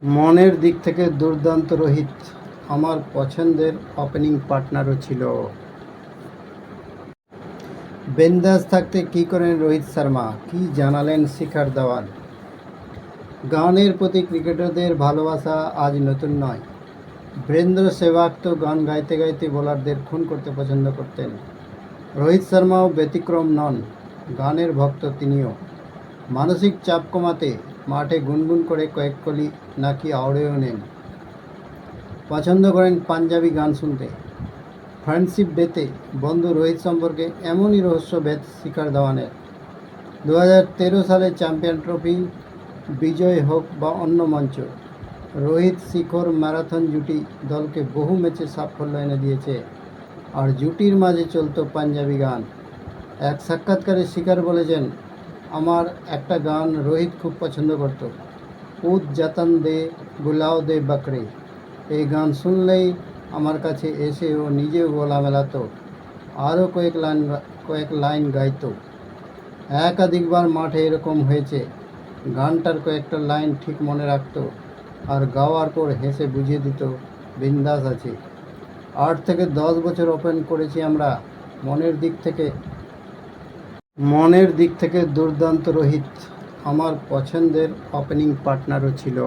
মনের দিক থেকে দুর্দান্ত রোহিত, আমার পছন্দের ওপেনিং পার্টনারও ছিল। বিন্দাস থাকতে কী করেন রোহিত শর্মা, কী জানালেন শিখর ধাওয়ান। গানের প্রতি ক্রিকেটারদের ভালোবাসা আজ নতুন নয়। বীরেন্দ্র সেহবাগ তো গান গাইতে গাইতে বোলারদের খুন করতে পছন্দ করতেন। রোহিত শর্মাও ব্যতিক্রম নন, গানের ভক্ত তিনিও। মানসিক চাপ কমাতে মাঠে গুনগুন করে কয়েক কলি নাকি আওড়েও নেন। পছন্দ করেন পাঞ্জাবি গান শুনতে। ফ্রেন্ডশিপ ডেতে বন্ধু রোহিত সম্পর্কে এমনই রহস্যভেদ শিখর ধাওয়ানের। 2013 সালে চ্যাম্পিয়ন ট্রফি বিজয় হোক বা অন্য মঞ্চ, রোহিত শিখর ম্যারাথন জুটি দলকে বহু ম্যাচে সাফল্য এনে দিয়েছে। আর জুটির মাঝে চলত পাঞ্জাবি গান। এক সাক্ষাৎকারে শিখর বলেছেন, আমার একটা গান রোহিত খুব পছন্দ করত, উদ জাতন দে বুলাও দে বকরে। এই গান শুনলেই আমার কাছে এসে ও নিজেও গলা মেলাতো, আরও কয়েক লাইন গাইতো। একাধিকবার মাঠে এরকম হয়েছে, গানটার কয়েকটা লাইন ঠিক মনে রাখতো আর গাওয়ার পর হেসে বুঝিয়ে দিত, বিন্দাস আছে। 8 থেকে 10 বছর ওপেন করেছি আমরা। মনের দিক থেকে দুর্দান্ত রোহিত, আমার পছন্দের ওপেনিং পার্টনারও ছিল।